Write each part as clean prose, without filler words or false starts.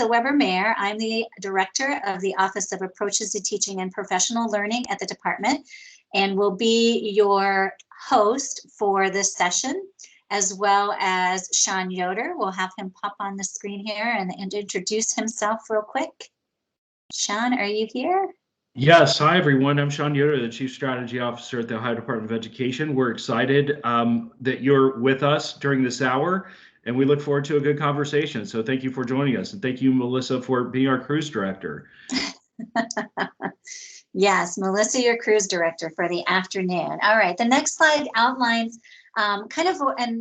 Melissa Weber-Mayer. I'm the Director of the Office of Approaches to Teaching and Professional Learning at the department, and will be your host for this session, as well as Sean Yoder. We'll have him pop on the screen here and introduce himself real quick. Sean, are you here? Yes. Hi, everyone. I'm Sean Yoder, the Chief Strategy Officer at the Ohio Department of Education. We're excited that you're with us during this hour, and we look forward to a good conversation. So thank you for joining us. And thank you, Melissa, for being our cruise director. Yes, Melissa, your cruise director for the afternoon. All right, the next slide outlines kind of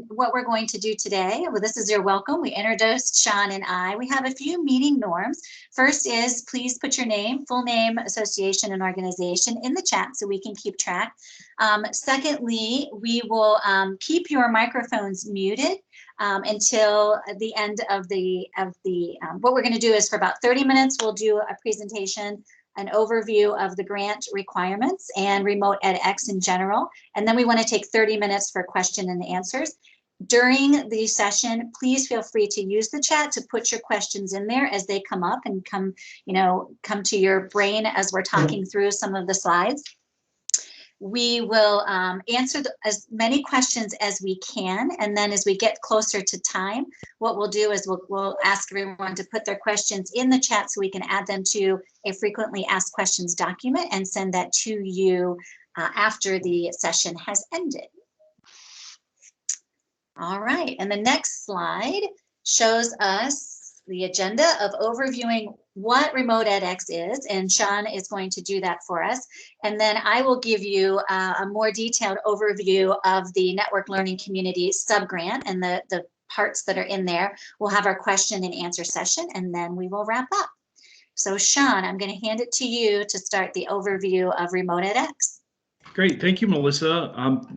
what we're going to do today. Well, this is your welcome. We introduced Sean and I. We have a few meeting norms. First is please put your name, full name, association, and organization in the chat so we can keep track. Secondly, we will keep your microphones muted until the end of what we're going to do is for about 30 minutes, we'll do a presentation, an overview of the grant requirements and Remote Edx in general. And then we want to take 30 minutes for question and answers. During the session, please feel free to use the chat to put your questions in there as they come up and come to your brain as we're talking through some of the slides. We will answer as many questions as we can, and then as we get closer to time, what we'll do is we'll ask everyone to put their questions in the chat so we can add them to a frequently asked questions document and send that to you after the session has ended. All right, and the next slide shows us the agenda of overviewing what Remote Edx is, and Sean is going to do that for us. And then I will give you a more detailed overview of the Network Learning Community Subgrant and the parts that are in there. We'll have our question and answer session, and then we will wrap up. So Sean, I'm going to hand it to you to start the overview of Remote Edx. Great. Thank you, Melissa.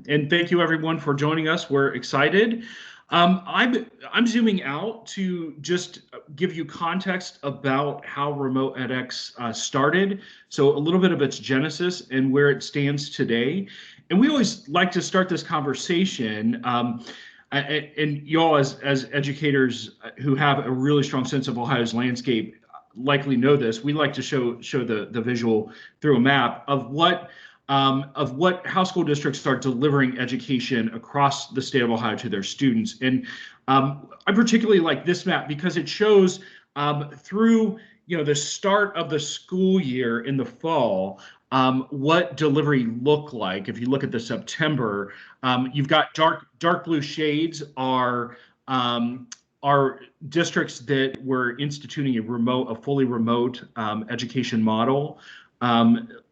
And thank you, everyone, for joining us. We're excited. I'm zooming out to just give you context about how Remote Edx started. So a little bit of its genesis and where it stands today. And we always like to start this conversation, and you all as educators who have a really strong sense of Ohio's landscape likely know this. We like to show the visual through a map of how school districts are delivering education across the state of Ohio to their students. And I particularly like this map because it shows through the start of the school year in the fall, what delivery looked like. If you look at the September, you've got dark blue shades are districts that were instituting a fully remote education model.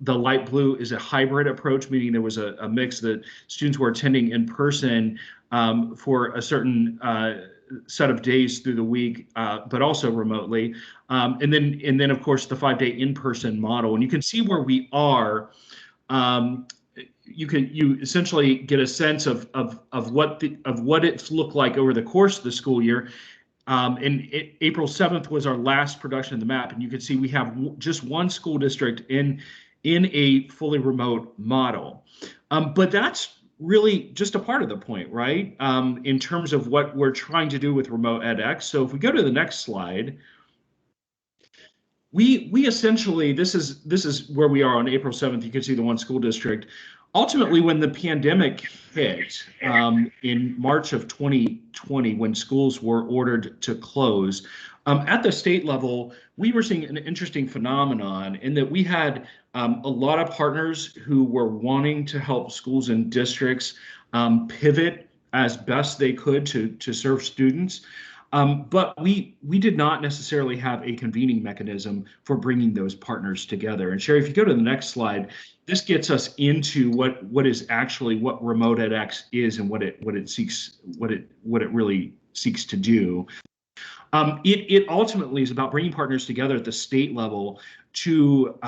The light blue is a hybrid approach, meaning there was a mix that students were attending in person for a certain set of days through the week, but also remotely. And then of course the 5-day in-person model. And you can see where we are. You essentially get a sense of what it's looked like over the course of the school year. And April 7th was our last production of the map, and you can see we have just one school district in a fully remote model. But that's really just a part of the point, right? In terms of what we're trying to do with Remote Edx. So if we go to the next slide, we essentially, this is where we are on April 7th. You can see the one school district. Ultimately, when the pandemic hit in March of 2020, when schools were ordered to close, at the state level, we were seeing an interesting phenomenon in that we had a lot of partners who were wanting to help schools and districts pivot as best they could to serve students. But we did not necessarily have a convening mechanism for bringing those partners together. And Sherry, if you go to the next slide, this gets us into what Remote Edx is and what it really seeks to do. It ultimately is about bringing partners together at the state level to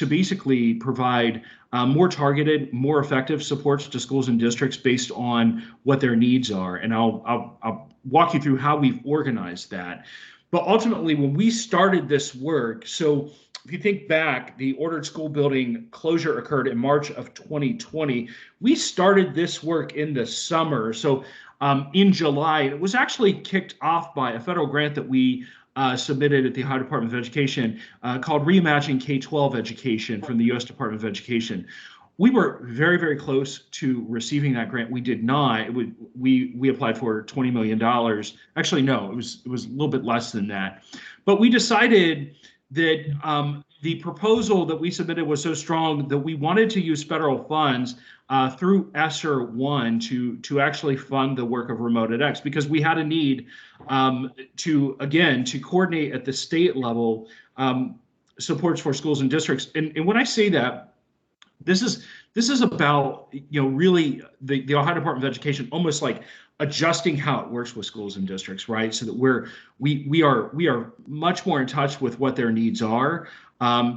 basically provide more targeted, more effective supports to schools and districts based on what their needs are. And I'll walk you through how we've organized that. But ultimately, when we started this work, so if you think back, the ordered school building closure occurred in March of 2020. We started this work in the summer. So in July, it was actually kicked off by a federal grant that we submitted at the Ohio Department of Education called Reimagine K-12 Education from the U.S. Department of Education. We were very, very close to receiving that grant. We did not. We applied for $20 million. Actually, no, it was a little bit less than that. But we decided that the proposal that we submitted was so strong that we wanted to use federal funds through ESSER 1 to actually fund the work of Remote Edx, because we had a need to coordinate at the state level supports for schools and districts. And when I say that, this is about, really the Ohio Department of Education almost like adjusting how it works with schools and districts, right? So that we are much more in touch with what their needs are,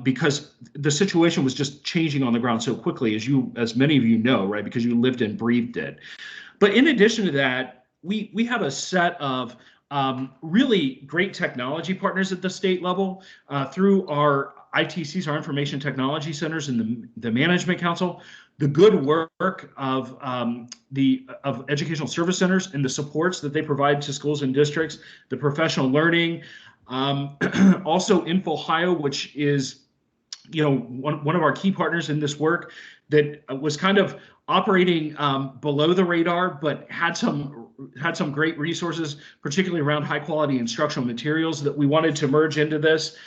because the situation was just changing on the ground so quickly, as many of you know, right? Because you lived and breathed it. But in addition to that, we have a set of really great technology partners at the state level through our ITCs, our Information Technology Centers, and the Management Council, the good work of educational service centers and the supports that they provide to schools and districts, the professional learning, also InfoOhio, which is one of our key partners in this work that was kind of operating below the radar, but had some great resources, particularly around high quality instructional materials that we wanted to merge into this.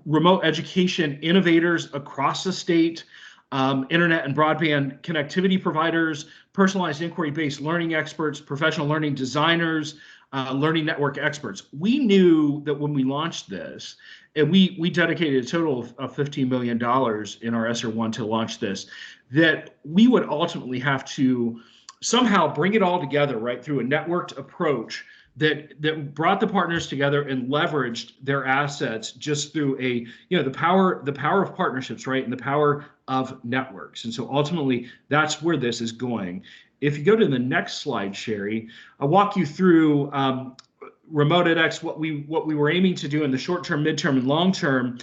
Remote education innovators across the state, internet and broadband connectivity providers, personalized inquiry-based learning experts, professional learning designers, learning network experts. We knew that when we launched this, and we dedicated a total of $15 million in our ESSER 1 to launch this, that we would ultimately have to somehow bring it all together, right, through a networked approach that brought the partners together and leveraged their assets just through the power of partnerships, right, and the power of networks. And so ultimately, that's where this is going. If you go to the next slide, Sherry, I'll walk you through Remote Edx, what we were aiming to do in the short term, midterm, and long term.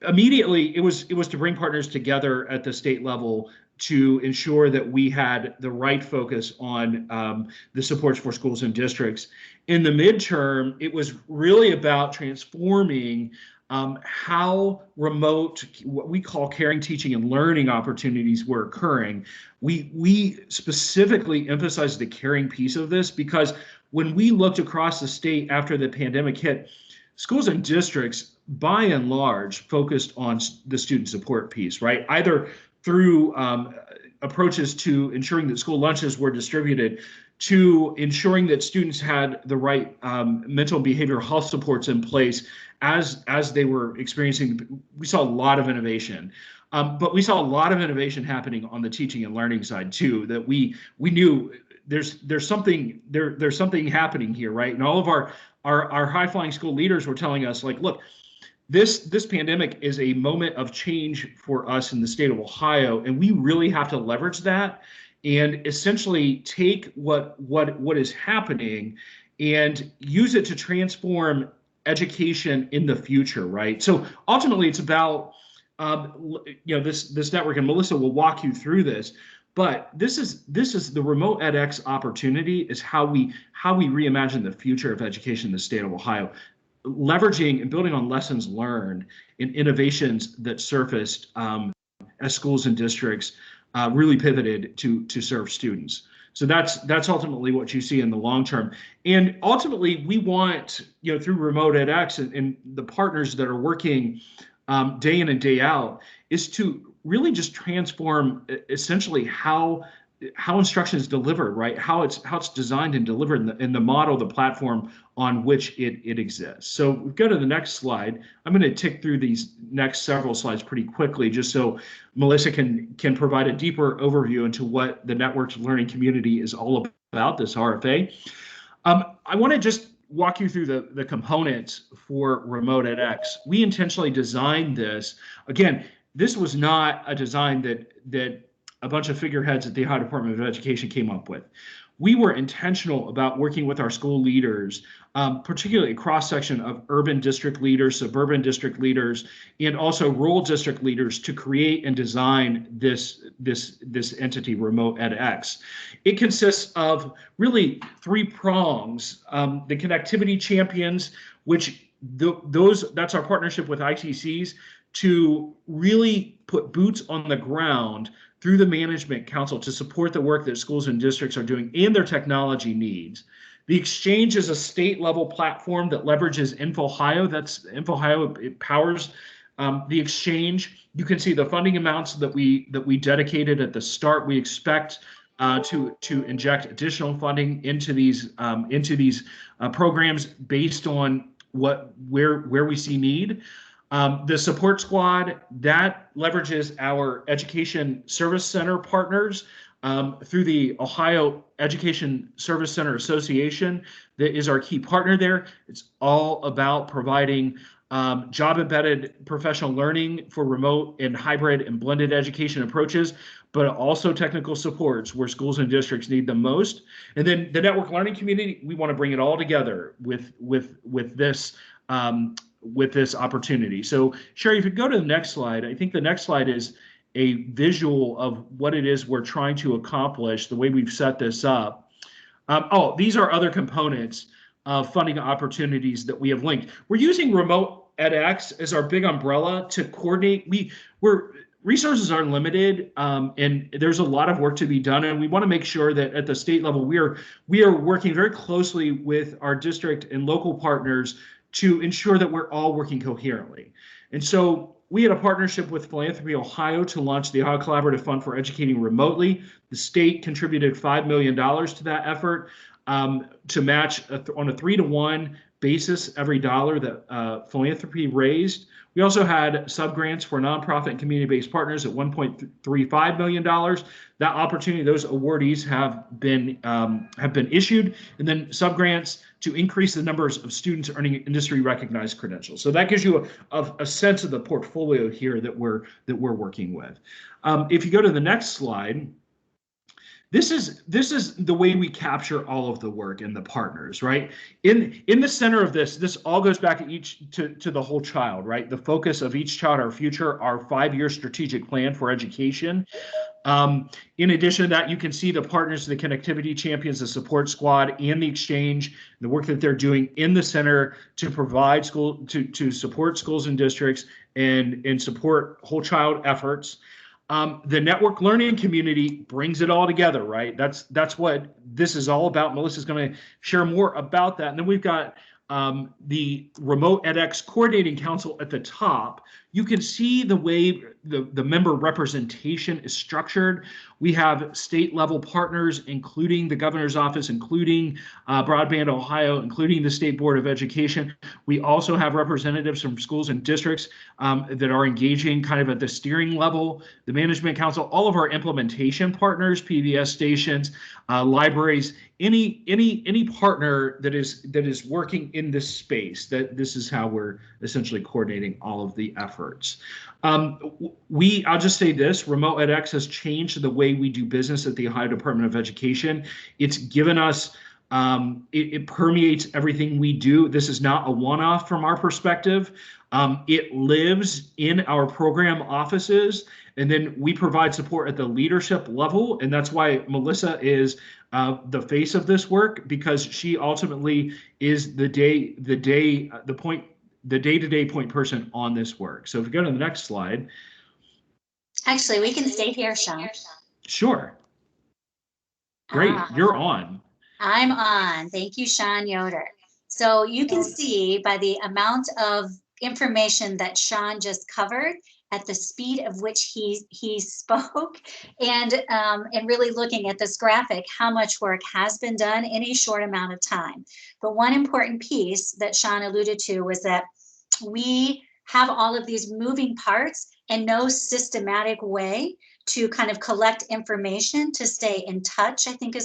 Immediately, it was to bring partners together at the state level to ensure that we had the right focus on the supports for schools and districts. In the midterm, it was really about transforming how remote, what we call caring, teaching, and learning opportunities were occurring. We specifically emphasized the caring piece of this because when we looked across the state after the pandemic hit, schools and districts, by and large, focused on the student support piece, right? Either through approaches to ensuring that school lunches were distributed, to ensuring that students had the right mental and behavioral health supports in place as they were experiencing. We saw a lot of innovation, but we saw a lot of innovation happening on the teaching and learning side too. That we knew there's something happening here, right? And all of our high flying school leaders were telling us, like, look, this pandemic is a moment of change for us in the state of Ohio, and we really have to leverage that and essentially take what is happening and use it to transform education in the future, right? So ultimately, it's about this network, and Melissa will walk you through this. But this is the Remote Edx opportunity, is how we reimagine the future of education in the state of Ohio, leveraging and building on lessons learned in innovations that surfaced as schools and districts really pivoted to serve students. So that's ultimately what you see in the long term. And ultimately, we want, through Remote Edx and the partners that are working day in and day out, is to really just transform essentially how instruction is delivered, right? How it's designed and delivered in the model, the platform on which it exists. So we go to the next slide. I'm going to tick through these next several slides pretty quickly, just so Melissa can provide a deeper overview into what the networked learning community is all about, this RFA. I want to just walk you through the components for Remote Edx. We intentionally designed this. Again, this was not a design that a bunch of figureheads at the Ohio Department of Education came up with. we were intentional about working with our school leaders, particularly a cross-section of urban district leaders, suburban district leaders, and also rural district leaders to create and design this entity, Remote Edx. It consists of really three prongs: the connectivity champions, which that's our partnership with ITCs to really put boots on the ground through the management council to support the work that schools and districts are doing and their technology needs. The exchange is a state level platform that leverages InfoHio. That's InfoHio. It powers the exchange. You can see the funding amounts that we dedicated at the start. We expect to inject additional funding into these programs based on where we see need. The support squad that leverages our education service center partners through the Ohio Education Service Center Association. That is our key partner there. It's all about providing job embedded professional learning for remote and hybrid and blended education approaches, but also technical supports where schools and districts need them most. And then the network learning community, we want to bring it all together with this opportunity. So Sherry, if you go to the next slide, I think the next slide is a visual of what it is we're trying to accomplish, the way we've set this up. These are other components of funding opportunities that we have linked. We're using Remote Edx as our big umbrella to coordinate. Resources are limited, and there's a lot of work to be done, and we want to make sure that at the state level we are working very closely with our district and local partners to ensure that we're all working coherently. And so we had a partnership with Philanthropy Ohio to launch the Ohio Collaborative Fund for Educating Remotely. The state contributed $5 million to that effort to match on a 3-to-1 basis every dollar that philanthropy raised. We also had subgrants for nonprofit and community-based partners at $1.35 million. That opportunity, those awardees have been issued, and then subgrants to increase the numbers of students earning industry-recognized credentials. So that gives you a sense of the portfolio here that we're working with. If you go to the next slide. This is the way we capture all of the work and the partners, right? In the center of this all goes back to the whole child, right? The focus of each child, our future, our 5-year strategic plan for education. In addition to that, you can see the partners, the connectivity champions, the support squad, and the exchange, the work that they're doing in the center to provide to support schools and districts and support whole child efforts. The network learning community brings it all together, right? That's what this is all about. Melissa's going to share more about that. And then we've got the Remote Edx Coordinating Council at the top. You can see the way the member representation is structured. We have state level partners, including the governor's office, including Broadband Ohio, including the State Board of Education. We also have representatives from schools and districts that are engaging kind of at the steering level, the management council, all of our implementation partners, PBS stations, libraries, any partner that is working in this space. That this is how we're essentially coordinating all of the efforts. I'll just say this: Remote Edx has changed the way we do business at the Ohio Department of Education. It's given us it permeates everything we do. This is not a one-off from our perspective. It lives in our program offices, and then we provide support at the leadership level. And that's why Melissa is the face of this work, because she ultimately is the day-to-day point person on this work. So if we go to the next slide. Actually, we can stay here, Sean. Sure. Great, you're on. I'm on. Thank you, Sean Yoder. So you can see by the amount of information that Sean just covered, at the speed of which he spoke, and really looking at this graphic, how much work has been done in a short amount of time. But one important piece that Sean alluded to was that we have all of these moving parts and no systematic way to kind of collect information to stay in touch, I think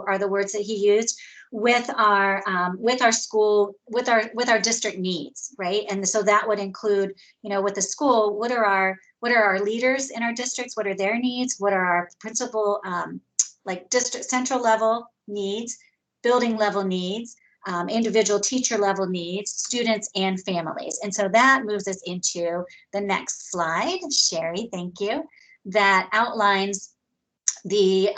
are the words that he used, with our school, with our district needs, right? And so that would include, with the school, what are our leaders in our districts? What are their needs? What are our principal like district central level needs, building level needs, individual teacher level needs, students and families. And so that moves us into the next slide. Sherry, thank you. That outlines the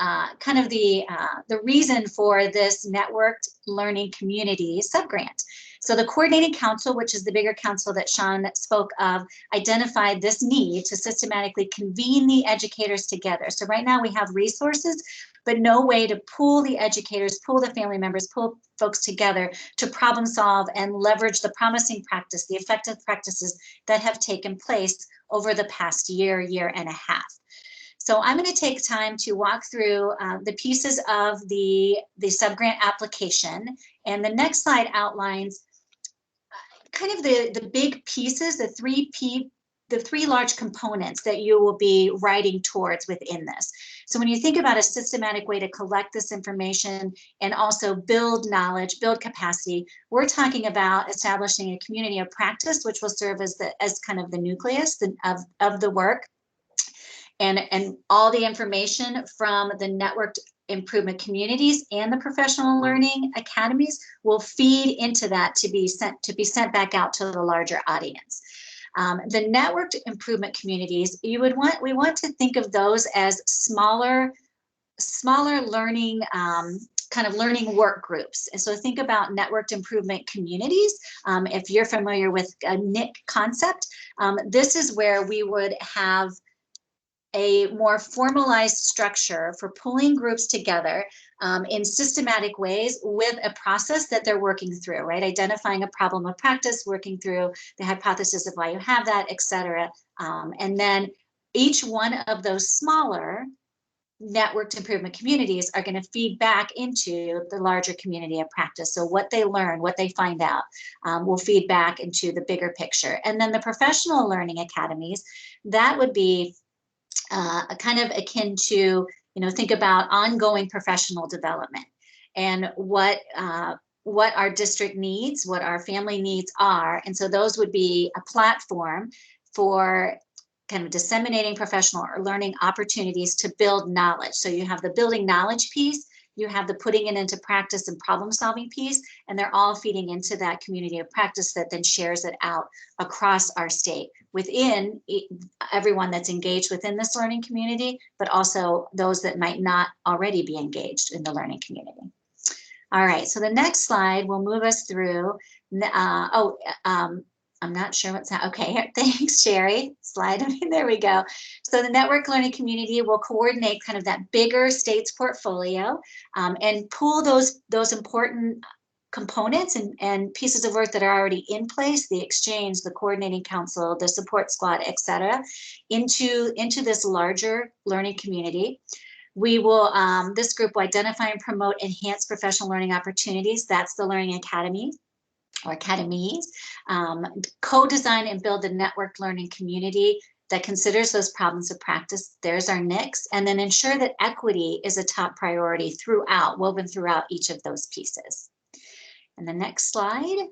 the reason for this networked learning community subgrant. So the coordinating council, which is the bigger council that Sean spoke of, identified this need to systematically convene the educators together. So right now we have resources, but no way to pull the educators, pull the family members, pull folks together to problem solve and leverage the promising practice, the effective practices that have taken place over the past year, year and a half. So I'm going to take time to walk through the pieces of the subgrant application. And the next slide outlines kind of the big pieces, the three large components that you will be writing towards within this. So when you think about a systematic way to collect this information and also build knowledge, build capacity, we're talking about establishing a community of practice, which will serve as kind of the nucleus of the work. And all the information from the networked improvement communities and the professional learning academies will feed into that to be sent back out to the larger audience. The networked improvement communities, we want to think of those as smaller learning kind of learning work groups. And so think about networked improvement communities. If you're familiar with a NIC concept, this is where we would have a more formalized structure for pulling groups together in systematic ways with a process that they're working through, right? Identifying a problem of practice, working through the hypothesis of why you have that, et cetera. And then each one of those smaller networked improvement communities are going to feed back into the larger community of practice. So what they learn, what they find out will feed back into the bigger picture. And then the professional learning academies, that would be kind of akin to, think about ongoing professional development and what our district needs, what our family needs are. And so those would be a platform for kind of disseminating professional or learning opportunities to build knowledge. So you have the building knowledge piece, you have the putting it into practice and problem solving piece, and they're all feeding into that community of practice that then shares it out across our state within everyone that's engaged within this learning community, but also those that might not already be engaged in the learning community. All right, so the next slide will move us through. I'm not sure what's that. Okay, thanks, Sherry. Slide, there we go. So the network learning community will coordinate kind of that bigger states portfolio and pull those important components and pieces of work that are already in place, the exchange, the coordinating council, the support squad, et cetera, into this larger learning community. We will, this group will identify and promote enhanced professional learning opportunities. That's the Learning Academy or Academies. Co-design and build a networked learning community that considers those problems of practice. There's our NICs. And then ensure that equity is a top priority throughout, woven throughout each of those pieces. And the next slide.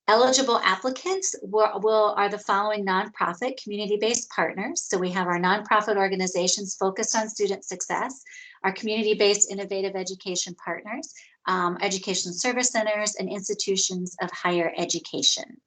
Eligible applicants are the following nonprofit community-based partners. So we have our nonprofit organizations focused on student success, our community-based innovative education partners, education service centers, and institutions of higher education.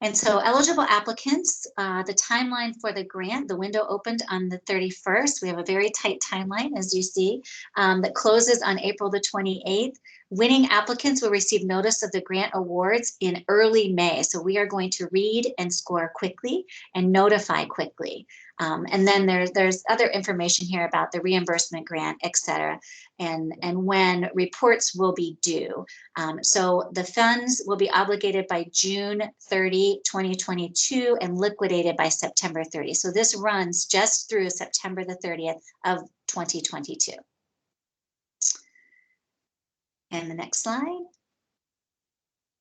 And so eligible applicants, the timeline for the grant, the window opened on the 31st. We have a very tight timeline, as you see, that closes on April the 28th. Winning applicants will receive notice of the grant awards in early May. So we are going to read and score quickly and notify quickly. And then there's other information here about the reimbursement grant, et cetera, and when reports will be due. So the funds will be obligated by June 30, 2022 and liquidated by September 30. So this runs just through September the 30th of 2022. And the next slide.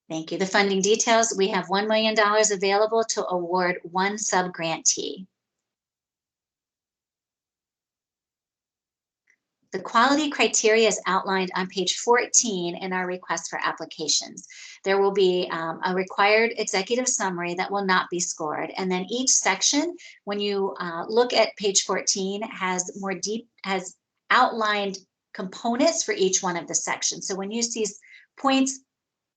Thank you. The funding details, we have $1 million available to award one subgrantee. The quality criteria is outlined on page 14 in our request for applications. There will be a required executive summary that will not be scored. And then each section, when you look at page 14, has outlined components for each one of the sections. So when you see points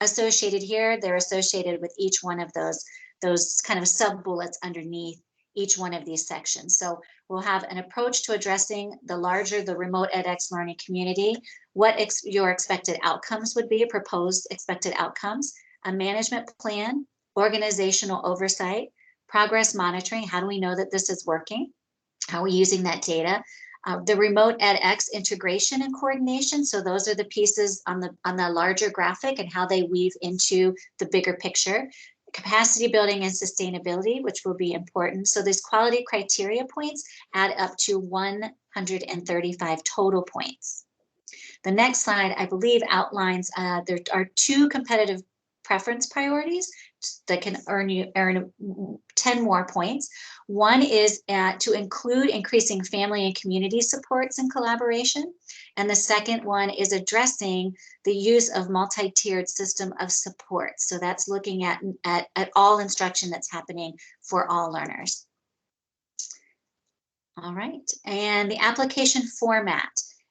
associated here, they're associated with each one of those kind of sub bullets underneath each one of these sections. So we'll have an approach to addressing the Remote Edx learning community, what your expected outcomes would be, proposed expected outcomes, a management plan, organizational oversight, progress monitoring, how do we know that this is working, how are we using that data, the Remote Edx integration and coordination. So those are the pieces on the larger graphic and how they weave into the bigger picture. Capacity building and sustainability, which will be important. So these quality criteria points add up to 135 total points. The next slide, I believe, outlines there are 2 competitive preference priorities that can earn 10 more points. One is to include increasing family and community supports and collaboration. And the second one is addressing the use of multi-tiered system of support. So that's looking at all instruction that's happening for all learners. All right, and the application format.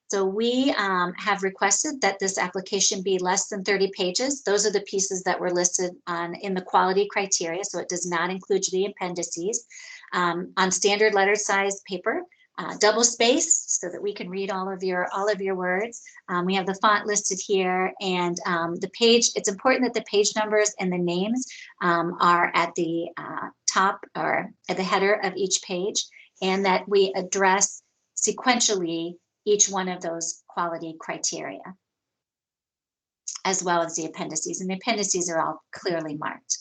So we have requested that this application be less than 30 pages. Those are the pieces that were listed in the quality criteria, so it does not include the appendices. On standard letter size paper, double spaced so that we can read all of your words. We have the font listed here, and the page. It's important that the page numbers and the names are at the top or at the header of each page, and that we address sequentially each one of those quality criteria, as well as the appendices. And the appendices are all clearly marked.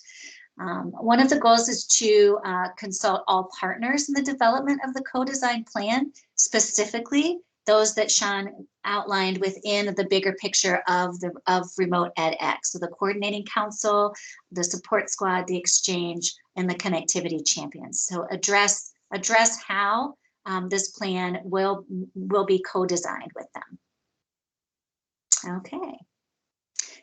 One of the goals is to consult all partners in the development of the co-design plan, specifically those that Sean outlined within the bigger picture of Remote Edx. So the coordinating council, the support squad, the exchange, and the connectivity champions. So address how this plan will be co-designed with them. Okay.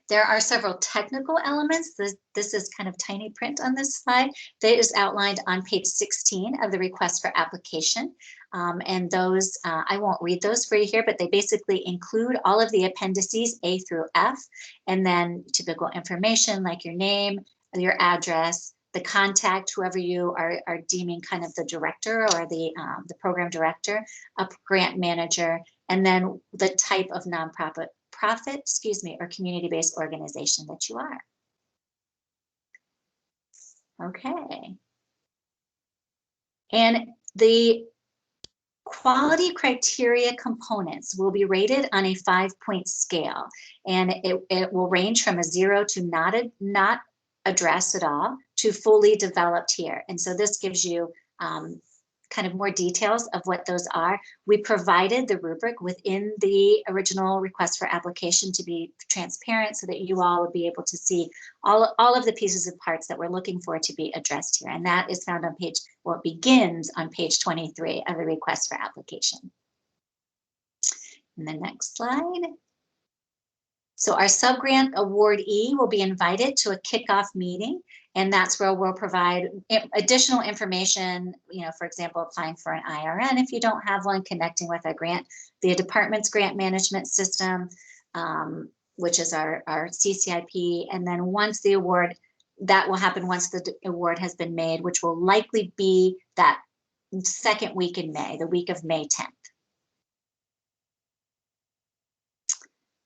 There are several technical elements. This is kind of tiny print on this slide. That is outlined on page 16 of the request for application. And those, I won't read those for you here, but they basically include all of the appendices A through F, and then typical information like your name, your address, the contact, whoever you are deeming kind of the director or the program director, a grant manager, and then the type of nonprofit, or community-based organization that you are. Okay. And the quality criteria components will be rated on a 5-point scale, and it will range from a 0 to not addressed at all to fully developed here. And so this gives you kind of more details of what those are. We provided the rubric within the original request for application to be transparent so that you all would be able to see all of the pieces and parts that we're looking for to be addressed here. And that is found on it begins on page 23 of the request for application. And the next slide. So our subgrant awardee will be invited to a kickoff meeting, and that's where we'll provide additional information, for example, applying for an IRN if you don't have one, connecting with our grant, the department's grant management system, which is our CCIP, and then once the award, that will happen once the award has been made, which will likely be that second week in May, the week of May 10th.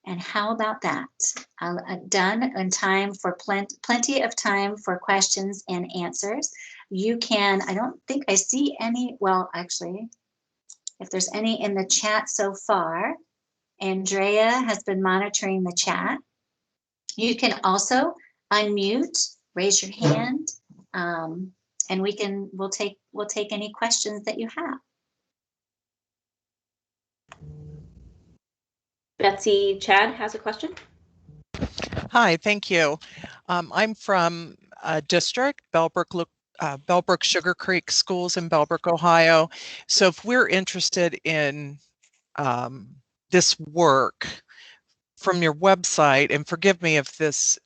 And how about that? Done in time for plenty of time for questions and answers. You can, I don't think I see any, well, actually, if there's any in the chat so far, Andrea has been monitoring the chat. You can also unmute, raise your hand, and we'll take any questions that you have. Betsy Chad has a question. Hi, thank you. I'm from a district, Bellbrook Sugar Creek Schools in Bellbrook, Ohio. So if we're interested in this work from your website, and forgive me if this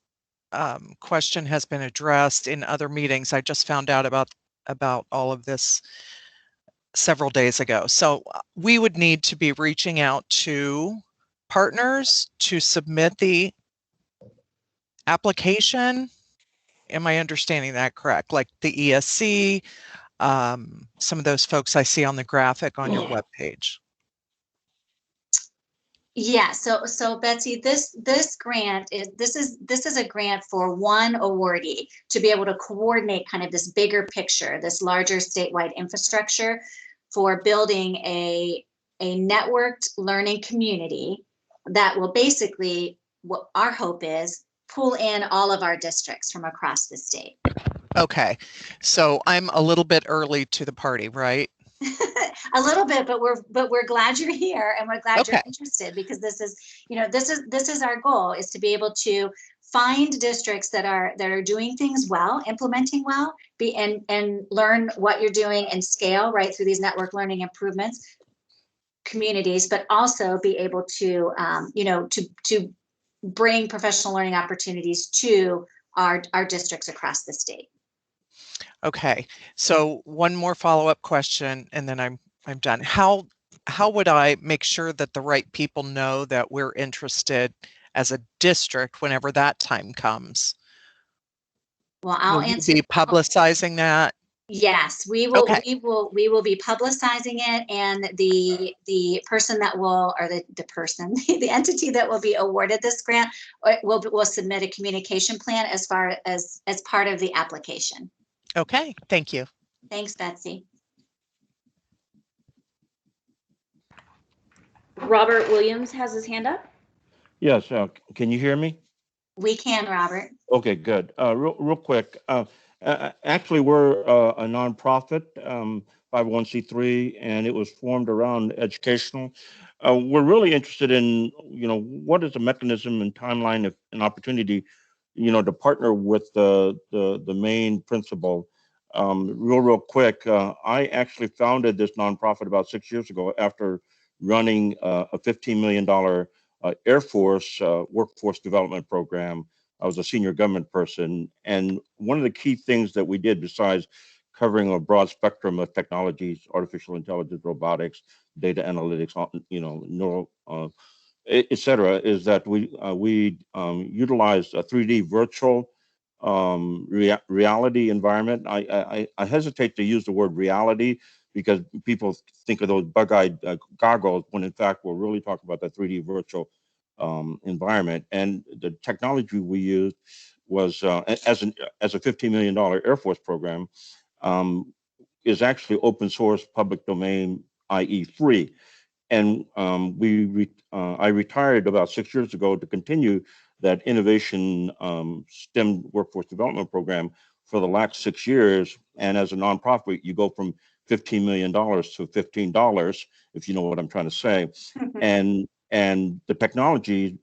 question has been addressed in other meetings. I just found out about all of this several days ago. So we would need to be reaching out to partners to submit the application. Am I understanding that correct? Like the ESC, some of those folks I see on the graphic on your webpage. Yeah, so Betsy, this grant is this is a grant for one awardee to be able to coordinate kind of this bigger picture, this larger statewide infrastructure for building a networked learning community that will basically, what our hope is, pull in all of our districts from across the state. Okay, so I'm a little bit early to the party, right? A little bit, but we're glad you're here, and we're glad you're Okay. interested, because this is, you know, this is our goal, is to be able to find districts that are doing things well, implementing well, and learn what you're doing and scale right through these network learning improvements communities, but also be able to you know, to bring professional learning opportunities to our districts across the state. Okay, so one more follow-up question, and then I'm done. How would I make sure that the right people know that we're interested as a district whenever that time comes? Well, I'll Will you answer. be publicizing that? Yes, we will. Okay. We will be publicizing it, and the person that will, or the person, the entity that will be awarded this grant will submit a communication plan as part of the application. Okay, thank you. Thanks, Betsy. Robert Williams has his hand up. Yes, can you hear me? We can, Robert. Okay, good. Real quick. Actually, we're a nonprofit, 501c3, and it was formed around educational. We're really interested in, you know, what is the mechanism and timeline of an opportunity, you know, to partner with the main principal. Real quick. I actually founded this nonprofit about 6 years ago after running a $15 million Air Force workforce development program. I was a senior government person, and one of the key things that we did, besides covering a broad spectrum of technologies, artificial intelligence, robotics, data analytics, you know, neural, et cetera, is that we utilized a 3D virtual reality environment. I hesitate to use the word reality because people think of those bug-eyed goggles, when in fact we're really talking about the 3D virtual environment. And the technology we used was as a $15 million Air Force program, is actually open source, public domain, i.e. free. And I retired about 6 years ago to continue that innovation STEM workforce development program for the last 6 years. And as a nonprofit, you go from $15 million to $15, if you know what I'm trying to say. And the technology,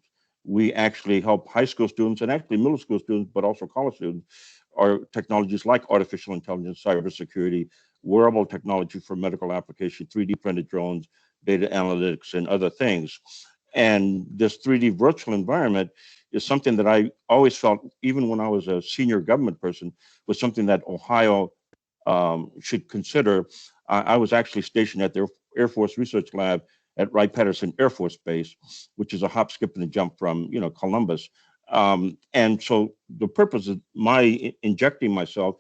we actually help high school students and actually middle school students, but also college students, are technologies like artificial intelligence, cybersecurity, wearable technology for medical application, 3D printed drones, data analytics, and other things. And this 3D virtual environment is something that I always felt, even when I was a senior government person, was something that Ohio should consider. I was actually stationed at the Air Force Research Lab at Wright-Patterson Air Force Base, which is a hop, skip, and a jump from, you know, Columbus. And so the purpose of my injecting myself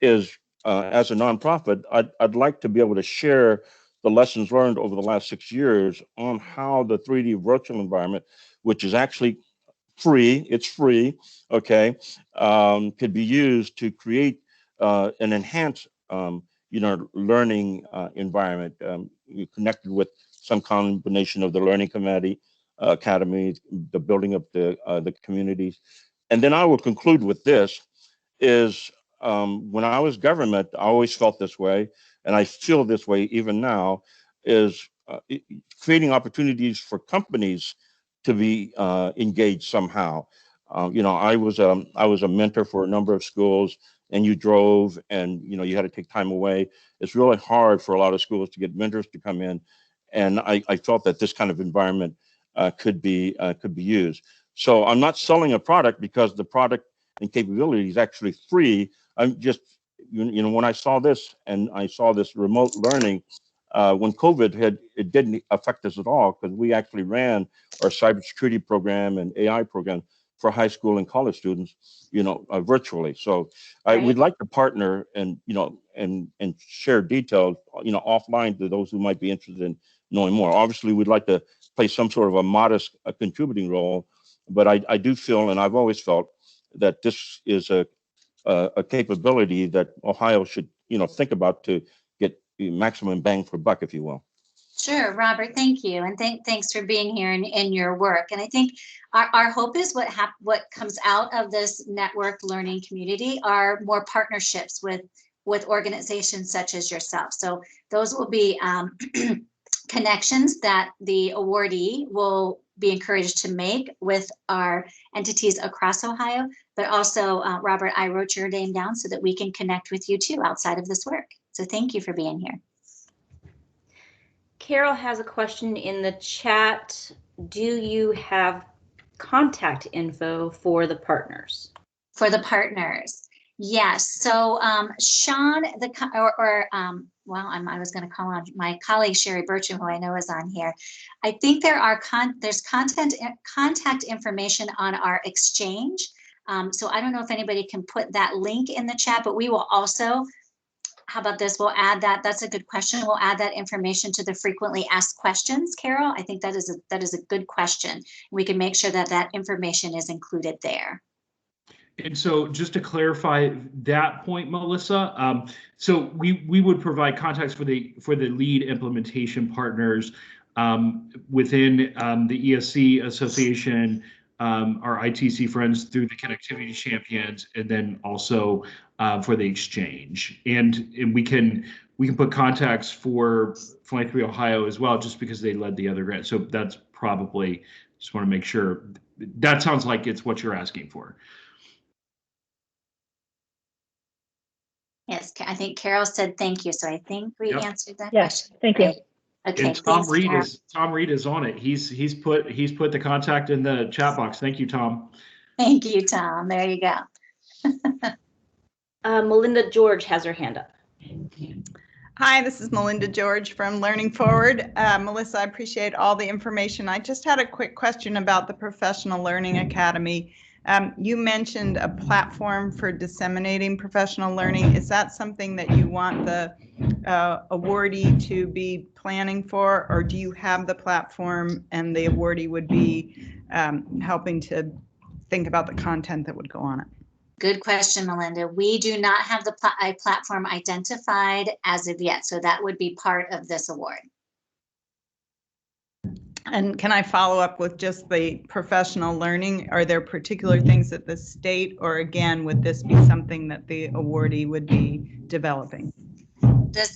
is, as a nonprofit, I'd like to be able to share the lessons learned over the last 6 years on how the 3D virtual environment, which is actually free, it's free, okay, could be used to create an enhanced, you know, learning environment. You connected with some combination of the learning committee, academies, the building of the communities. And then I will conclude with this, is when I was government, I always felt this way, and I feel this way even now, is creating opportunities for companies to be engaged somehow. You know, I was a mentor for a number of schools, and you drove, and you know, you had to take time away. It's really hard for a lot of schools to get mentors to come in and I felt that this kind of environment could be used. So I'm not selling a product because the product and capability is actually free. I'm just, when I saw this and I saw this remote learning, when COVID hit, it didn't affect us at all because we actually ran our cybersecurity program and AI program for high school and college students, virtually. So we'd like to partner and, and share details, offline to those who might be interested in knowing more. Obviously, we'd like to play some sort of a modest contributing role, but I do feel, and I've always felt, that this is a capability that Ohio should, think about to get the maximum bang for buck, if you will. Sure, Robert, thank you. And thanks for being here in your work. And I think our hope is what comes out of this network learning community are more partnerships with organizations such as yourself. So those will be connections that the awardee will be encouraged to make with our entities across Ohio, but also, Robert, I wrote your name down so that we can connect with you too outside of this work. So thank you for being here. Carol has a question in the chat. Do you have contact info for the partners? For the partners, yes. So Sean, I was going to call on my colleague Sherry Burcham, who I know is on here. I think there's contact information on our exchange. So I don't know if anybody can put that link in the chat, but we will also. How about this? We'll add that. That's a good question. We'll add that information to the frequently asked questions, Carol. I think that is a good question. We can make sure that that information is included there. And so just to clarify that point, Melissa, so we would provide contacts for the lead implementation partners within the ESC Association, our ITC friends through the Connectivity Champions, and then also for the exchange. And we can put contacts for Flight 3 Ohio as well, just because they led the other grant. So that's probably, just want to make sure, that sounds like it's what you're asking for. Yes, I think Carol said thank you. So I think we answered that yes, question. Thank you. Okay, and Tom Reed is on it. He's put the contact in the chat box. Thank you, Tom. Thank you, Tom. There you go. Melinda George has her hand up. Hi, this is Melinda George from Learning Forward. Melissa, I appreciate all the information. I just had a quick question about the Professional Learning Academy. You mentioned a platform for disseminating professional learning. Is that something that you want the awardee to be planning for, or do you have the platform and the awardee would be helping to think about the content that would go on it? Good question, Melinda. We do not have the platform identified as of yet, so that would be part of this award. And can I follow up with just the professional learning? Are there particular things that the state, or again, would this be something that the awardee would be developing?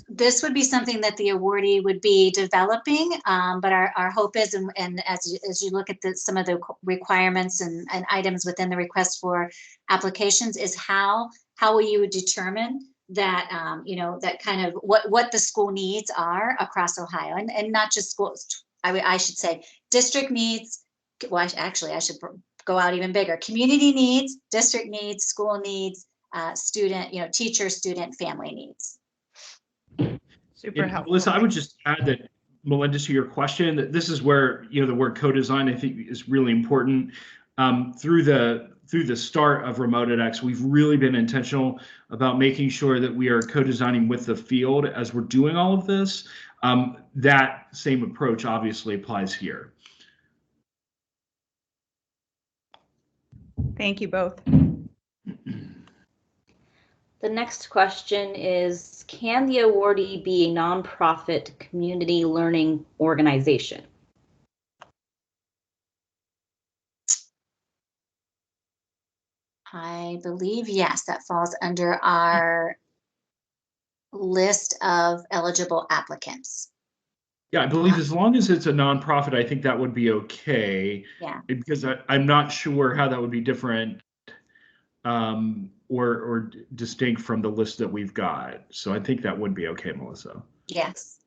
This would be something that the awardee would be developing, but our hope is, and as you look at some of the requirements and items within the request for applications, is how will you determine that that kind of what the school needs are across Ohio, and not just schools. I should say district needs. Well, actually, I should go out even bigger. Community needs, district needs, school needs, student, teacher, student, family needs. Super helpful. Melissa, I would just add that, Melinda, to your question, that this is where the word co-design I think is really important. Through the start of Remote Edx, we've really been intentional about making sure that we are co-designing with the field as we're doing all of this. That same approach obviously applies here. Thank you both. The next question is, can the awardee be a nonprofit community learning organization? I believe, yes, that falls under our list of eligible applicants. Yeah, I believe as long as it's a nonprofit, I think that would be okay. Yeah. Because I'm not sure how that would be different or distinct from the list that we've got. So I think that would be okay, Melissa. Yes.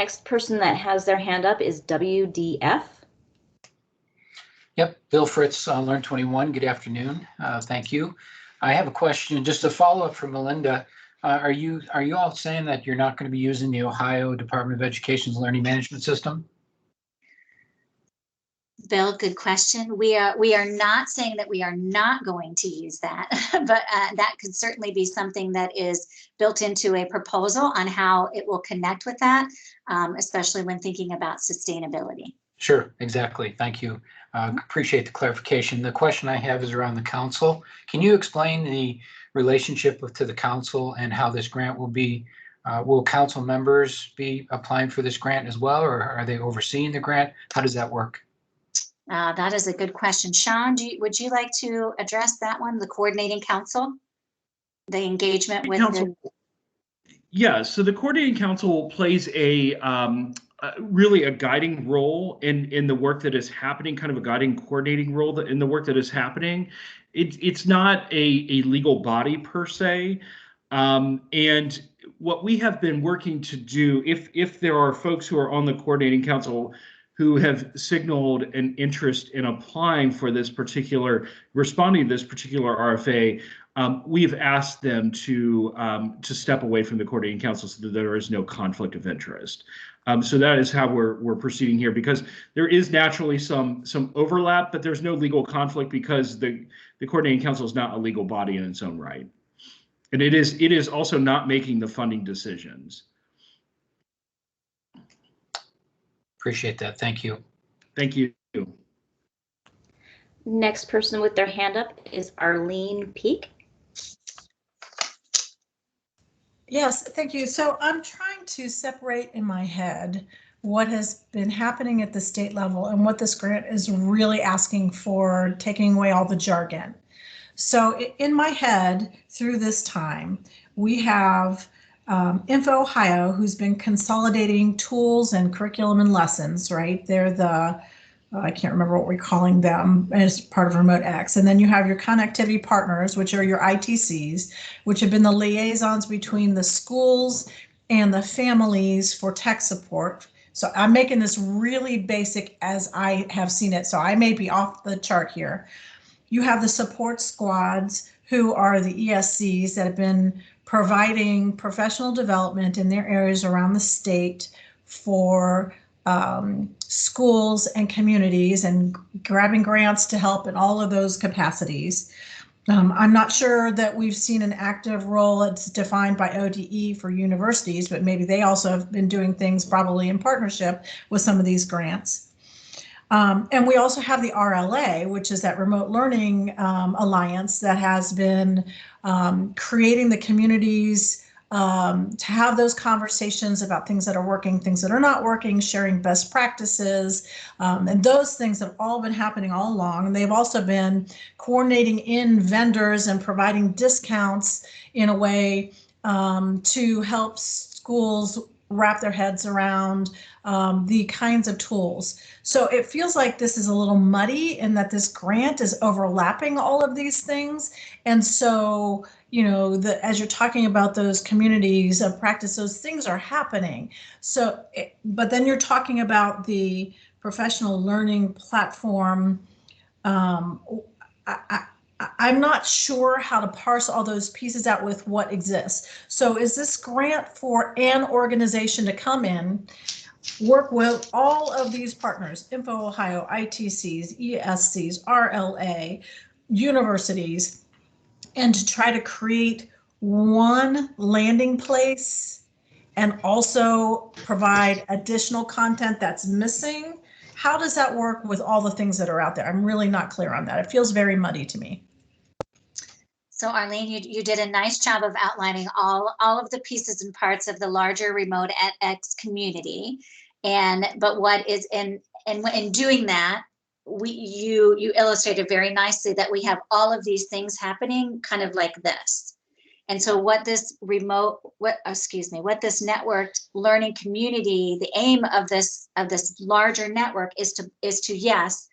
Next person that has their hand up is WDF. Yep, Bill Fritz, Learn 21. Good afternoon. Thank you. I have a question, just a follow-up from Melinda. Are you all saying that you're not going to be using the Ohio Department of Education's learning management system? Bill, good question. We are not saying that we are not going to use that, but that could certainly be something that is built into a proposal on how it will connect with that, especially when thinking about sustainability. Sure, exactly. Thank you. Appreciate the clarification. The question I have is around the council. Can you explain the relationship to the council and how this grant will be? Will council members be applying for this grant as well, or are they overseeing the grant? How does that work? That is a good question. Sean, would you like to address that one, the coordinating council? The engagement with council. Yeah, so the coordinating council plays really a guiding role in the work that is happening, kind of a guiding coordinating role in the work that is happening. It's not a legal body per se. And what we have been working to do, if there are folks who are on the coordinating council who have signaled an interest in applying for this particular, responding to this particular RFA, we've asked them to step away from the coordinating council so that there is no conflict of interest. So that is how we're proceeding here, because there is naturally some overlap, but there's no legal conflict because the coordinating council is not a legal body in its own right, and it is also not making the funding decisions. Appreciate that. Thank you. Thank you. Next person with their hand up is Arlene Peak. Yes, thank you. So I'm trying to separate in my head what has been happening at the state level and what this grant is really asking for, taking away all the jargon. So in my head, through this time, we have Info Ohio, who's been consolidating tools and curriculum and lessons, right? They're the, I can't remember what we're calling them as part of Remote Edx. And then you have your connectivity partners, which are your ITCs, which have been the liaisons between the schools and the families for tech support. So I'm making this really basic as I have seen it, so I may be off the chart here. You have the support squads, who are the ESCs that have been providing professional development in their areas around the state for schools and communities and grabbing grants to help in all of those capacities. I'm not sure that we've seen an active role. It's defined by ODE for universities, but maybe they also have been doing things probably in partnership with some of these grants. And we also have the RLA, which is that Remote Learning Alliance that has been creating the communities to have those conversations about things that are working, things that are not working, sharing best practices. And those things have all been happening all along. And they've also been coordinating in vendors and providing discounts in a way to help schools wrap their heads around the kinds of tools. So it feels like this is a little muddy in that this grant is overlapping all of these things. And so, you know, as you're talking about those communities of practice, those things are happening. So, but then you're talking about the professional learning platform. I'm not sure how to parse all those pieces out with what exists. So is this grant for an organization to come in, work with all of these partners, Info Ohio, ITCs, ESCs, RLA, universities, and to try to create one landing place and also provide additional content that's missing? How does that work with all the things that are out there? I'm really not clear on that. It feels very muddy to me. So Arlene, you did a nice job of outlining all of the pieces and parts of the larger Remote Edx community. But what is in doing that, you illustrated very nicely that we have all of these things happening kind of like this. And so what this what this networked learning community, the aim of this larger network is to yes,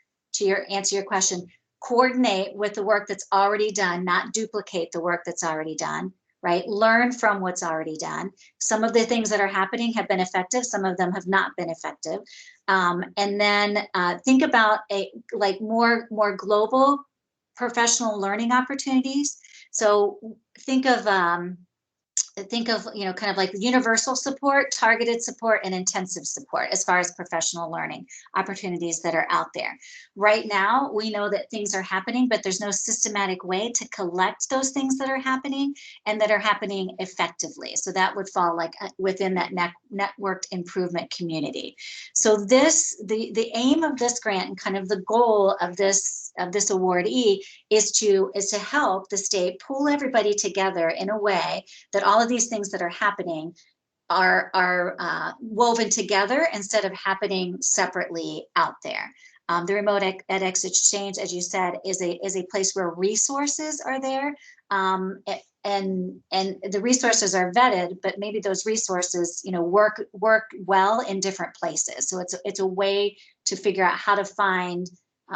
answer your question, coordinate with the work that's already done, not duplicate the work that's already done, right? Learn from what's already done. Some of the things that are happening have been effective, some of them have not been effective. And then think about more global professional learning opportunities. So think of kind of like universal support, targeted support, and intensive support as far as professional learning opportunities that are out there. Right now, we know that things are happening, but there's no systematic way to collect those things that are happening and that are happening effectively. So that would fall like within that networked improvement community. So the aim of this grant and kind of the goal of this awardee is to help the state pull everybody together in a way that all of these things that are happening are woven together instead of happening separately out there. The Remote Edx Exchange, as you said, is a place where resources are there, and the resources are vetted, but maybe those resources, work well in different places. So it's a way to figure out how to find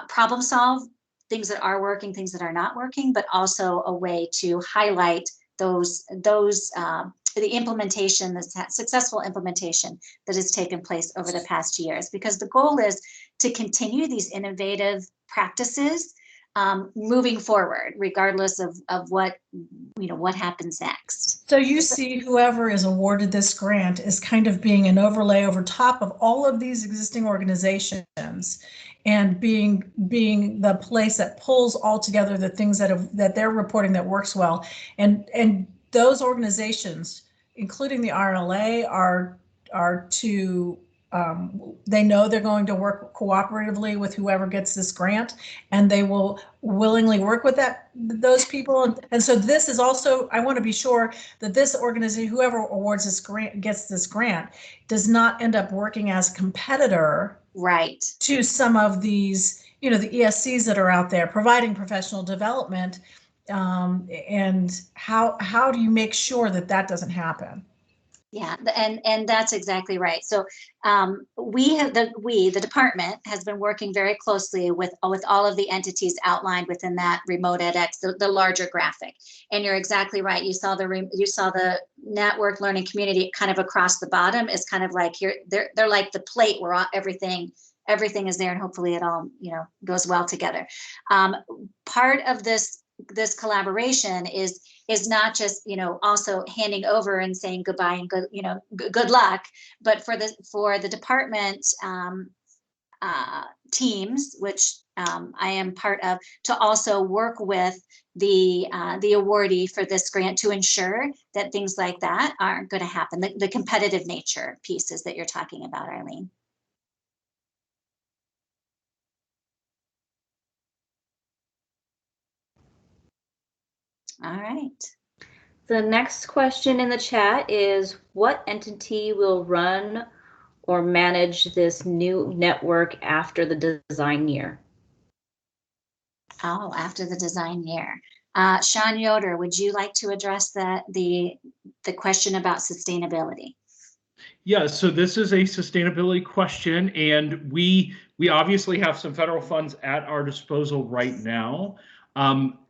problem solve things that are working, things that are not working, but also a way to highlight the implementation, the successful implementation that has taken place over the past years, because the goal is to continue these innovative practices moving forward, regardless of what happens next. So you see whoever is awarded this grant is kind of being an overlay over top of all of these existing organizations and being the place that pulls all together the things that they're reporting that works well. And those organizations, including the RLA, are to they know they're going to work cooperatively with whoever gets this grant, and they will willingly work with those people. And so this is also, I want to be sure that this organization, whoever awards this grant, gets this grant, does not end up working as a competitor, right, to some of these, the ESCs that are out there providing professional development. And how do you make sure that doesn't happen? Yeah, and that's exactly right. So the department has been working very closely with all of the entities outlined within that Remote Edx, the larger graphic. And you're exactly right. You saw the network learning community kind of across the bottom is kind of like here. They're like the plate where everything is there, and hopefully it all goes well together. Part of this collaboration is not just also handing over and saying goodbye and good luck, but for the department teams, which I am part of, to also work with the awardee for this grant to ensure that things like that aren't going to happen. The competitive nature pieces that you're talking about, Eileen. All right. The next question in the chat is, what entity will run or manage this new network after the design year? Oh, after the design year. Sean Yoder, would you like to address the question about sustainability? Yeah, so this is a sustainability question, and we obviously have some federal funds at our disposal right now.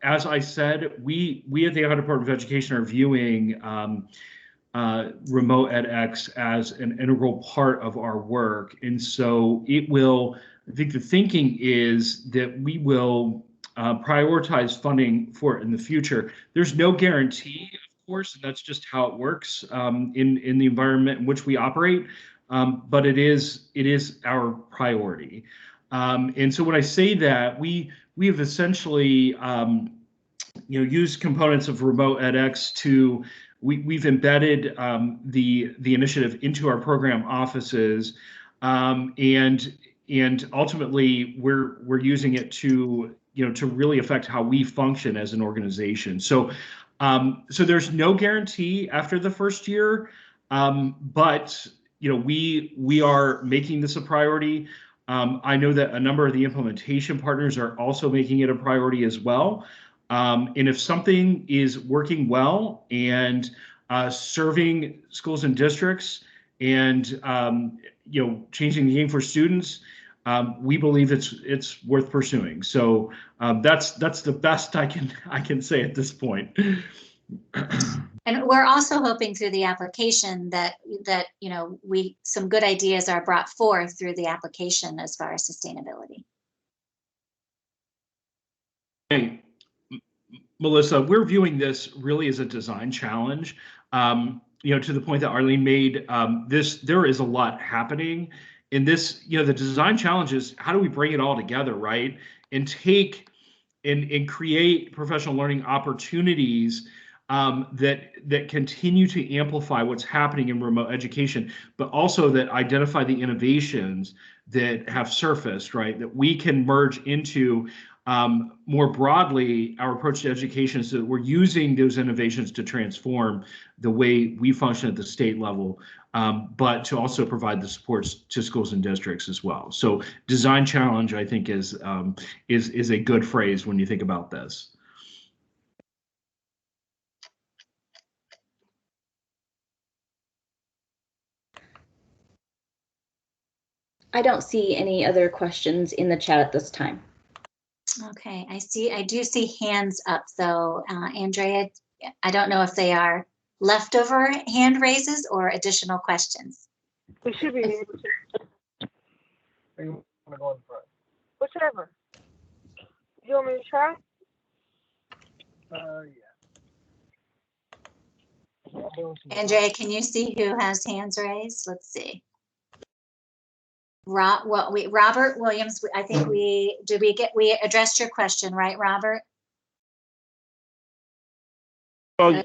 As I said, we at the Ohio Department of Education are viewing Remote Edx as an integral part of our work. And so I think the thinking is that we will prioritize funding for it in the future. There's no guarantee, of course, and that's just how it works in the environment in which we operate. But it is our priority. And so when I say that, we have essentially used components of Remote Edx to we've embedded the initiative into our program offices, and ultimately we're using it to really affect how we function as an organization. So there's no guarantee after the first year, but we are making this a priority. I know that a number of the implementation partners are also making it a priority as well. And if something is working well and serving schools and districts and changing the game for students, we believe it's worth pursuing. So that's the best I can say at this point. And we're also hoping through the application that some good ideas are brought forth through the application as far as sustainability. Hey, Melissa, we're viewing this really as a design challenge. To the point that Arlene made, there is a lot happening in this. The design challenge is how do we bring it all together, right? And take and create professional learning opportunities that continue to amplify what's happening in remote education, but also that identify the innovations that have surfaced, right? That we can merge into more broadly our approach to education, so that we're using those innovations to transform the way we function at the state level, but to also provide the supports to schools and districts as well. So design challenge, I think, is a good phrase when you think about this. I don't see any other questions in the chat at this time. Okay, I do see hands up though, Andrea. I don't know if they are leftover hand raises or additional questions. We should be able to. Or you want to go in front? Whichever. You want me to try? Yeah. Andrea, can you see who has hands raised? Let's see. Robert Williams, I think we addressed your question, right, Robert? Well,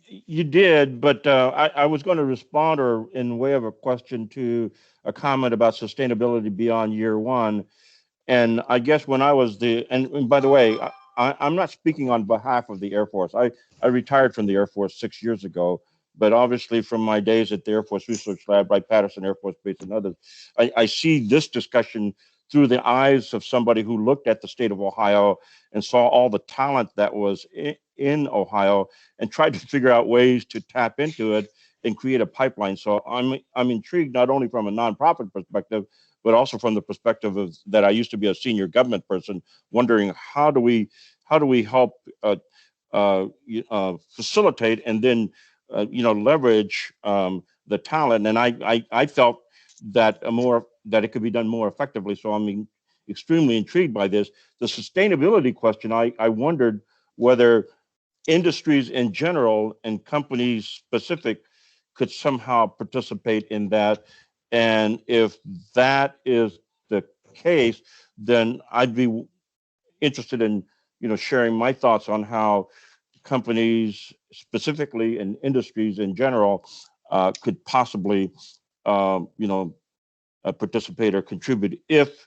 you did, but I was going to respond or in way of a question to a comment about sustainability beyond year one. And I guess when I was and by the way, I'm not speaking on behalf of the Air Force. I retired from the Air Force 6 years ago, but obviously from my days at the Air Force Research Lab, like Patterson Air Force Base and others, I see this discussion through the eyes of somebody who looked at the state of Ohio and saw all the talent that was in Ohio and tried to figure out ways to tap into it and create a pipeline. So I'm intrigued not only from a nonprofit perspective, but also from the perspective of that I used to be a senior government person, wondering how do we help facilitate and then leverage the talent. And I felt that that it could be done more effectively. So I'm extremely intrigued by this. The sustainability question, I wondered whether industries in general and companies specific could somehow participate in that. And if that is the case, then I'd be interested in sharing my thoughts on how companies specifically and industries in general could possibly participate or contribute if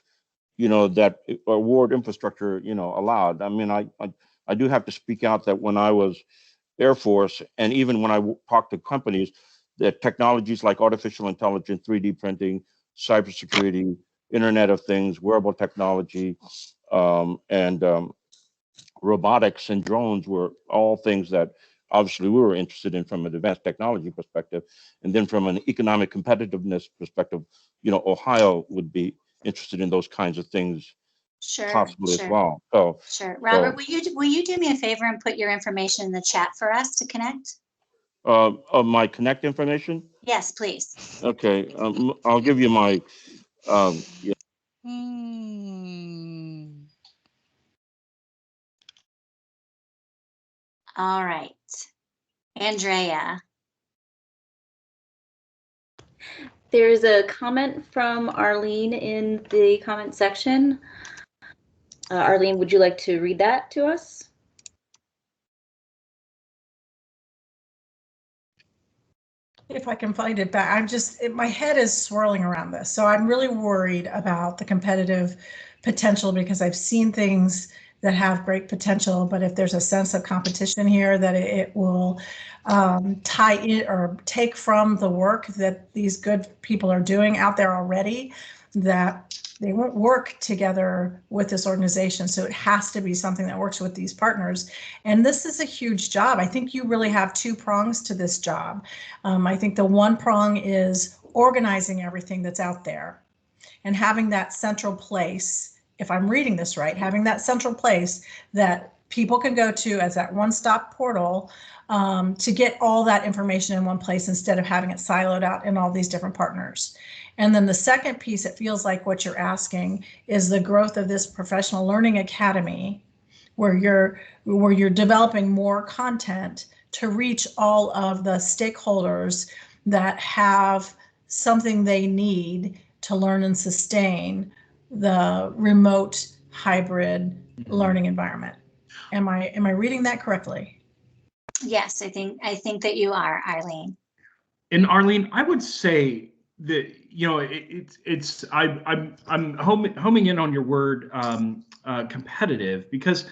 that award infrastructure allowed. I mean, I do have to speak out that when I was Air Force, and even when I talk to companies, that technologies like artificial intelligence, 3D printing, cybersecurity, Internet of Things, wearable technology, and robotics and drones were all things that obviously we were interested in from an advanced technology perspective. And then from an economic competitiveness perspective, Ohio would be interested in those kinds of things. Sure, possibly sure. As well. So sure. Robert, will you do me a favor and put your information in the chat for us to connect? Of my connect information? Yes, please. Okay, I'll give you my yeah. All right, Andrea. There's a comment from Arlene in the comment section. Arlene, would you like to read that to us? If I can find it back, my head is swirling around this. So I'm really worried about the competitive potential because I've seen things that have great potential, but if there's a sense of competition here that it will tie in or take from the work that these good people are doing out there already, that they won't work together with this organization. So it has to be something that works with these partners. And this is a huge job. I think you really have two prongs to this job. I think the one prong is organizing everything that's out there and having that central place, if I'm reading this right, having that central place that people can go to as that one-stop portal to get all that information in one place instead of having it siloed out in all these different partners. And then the second piece, it feels like what you're asking is the growth of this professional learning academy, where you're developing more content to reach all of the stakeholders that have something they need to learn and sustain the remote hybrid learning environment. Am I reading that correctly? Yes, I think that you are, Arlene. And Arlene, I would say that, I'm homing in on your word competitive, because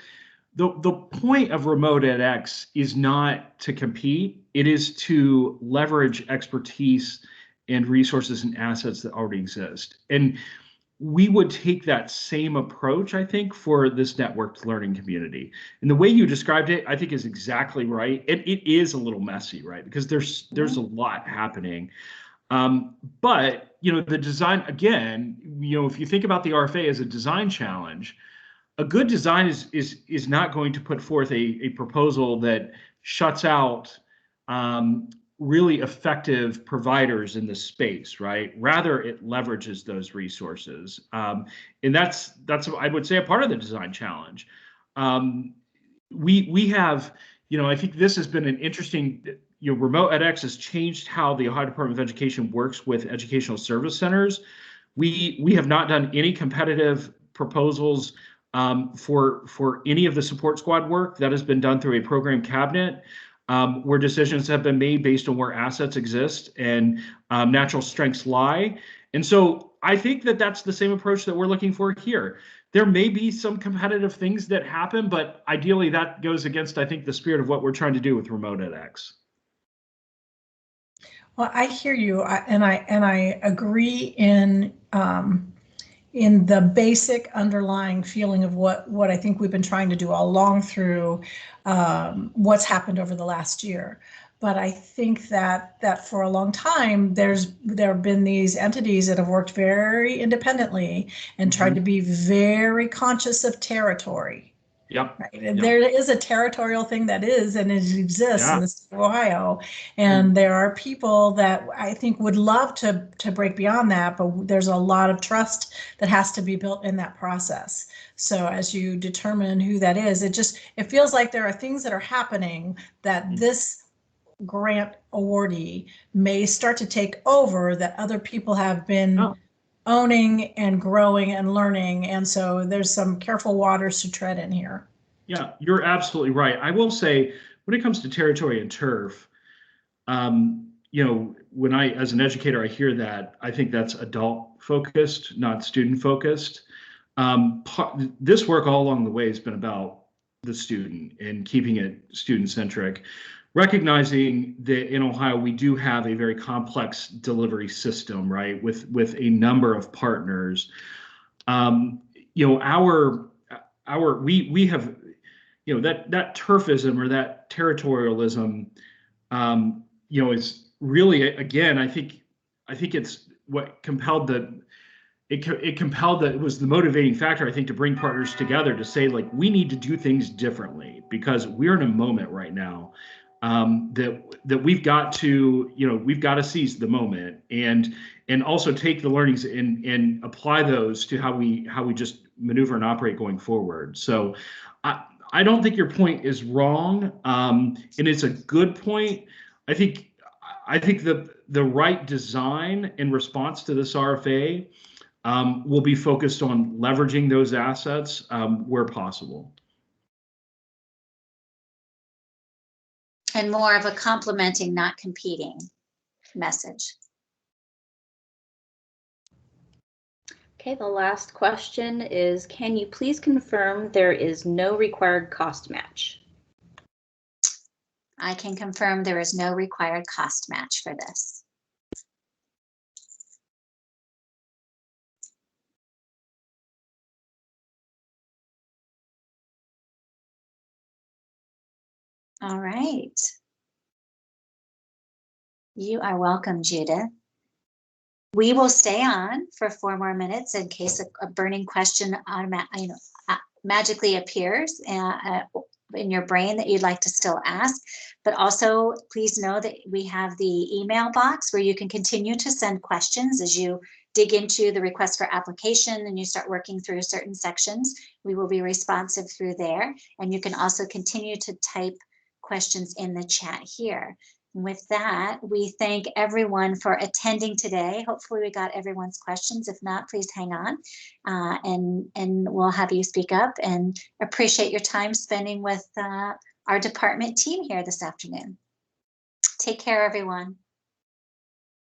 the point of Remote Edx is not to compete. It is to leverage expertise and resources and assets that already exist. And we would take that same approach, I think, for this networked learning community. And the way you described it, I think, is exactly right. It is a little messy, right? Because there's a lot happening. But, the design, again, if you think about the RFA as a design challenge, a good design is not going to put forth a proposal that shuts out really effective providers in the space, right? Rather, it leverages those resources. And that's I would say, a part of the design challenge. We have, I think this has been an interesting, Remote Edx has changed how the Ohio Department of Education works with educational service centers. We have not done any competitive proposals for any of the support squad work. That has been done through a program cabinet, where decisions have been made based on where assets exist and natural strengths lie. And so I think that that's the same approach that we're looking for here. There may be some competitive things that happen, but ideally that goes against, I think, the spirit of what we're trying to do with Remote Edx. Well, I hear you, and I agree in the basic underlying feeling of what I think we've been trying to do all along through what's happened over the last year. But I think that for a long time, there have been these entities that have worked very independently and tried to be very conscious of territory. Yep. Right? Yep. There is a territorial thing that is, and it exists in the state of Ohio. And there are people that I think would love to break beyond that, but there's a lot of trust that has to be built in that process. So as you determine who that is, it feels like there are things that are happening that this grant awardee may start to take over that other people have been owning and growing and learning. And so there's some careful waters to tread in here. Yeah, you're absolutely right. I will say, when it comes to territory and turf, when as an educator, I hear that, I think that's adult focused, not student focused. This work all along the way has been about the student and keeping it student centric, recognizing that in Ohio, we do have a very complex delivery system, right? With a number of partners. We have, that turfism or that territorialism, is really, again, I think it's what compelled it was the motivating factor, I think, to bring partners together to say, like, we need to do things differently because we're in a moment right now that we've got to seize the moment and also take the learnings and apply those to how we just maneuver and operate going forward. So I don't think your point is wrong, and it's a good point. I think the right design in response to this RFA will be focused on leveraging those assets where possible. And more of a complementing, not competing message. Okay, the last question is, can you please confirm there is no required cost match? I can confirm there is no required cost match for this. All right. You are welcome, Judith. We will stay on for 4 more minutes in case a burning question magically appears in your brain that you'd like to still ask. But also, please know that we have the email box where you can continue to send questions as you dig into the request for application and you start working through certain sections. We will be responsive through there. And you can also continue to type questions in the chat here. With that, we thank everyone for attending today. Hopefully we got everyone's questions. If not, please hang on and we'll have you speak up, and appreciate your time spending with our department team here this afternoon. Take care, everyone.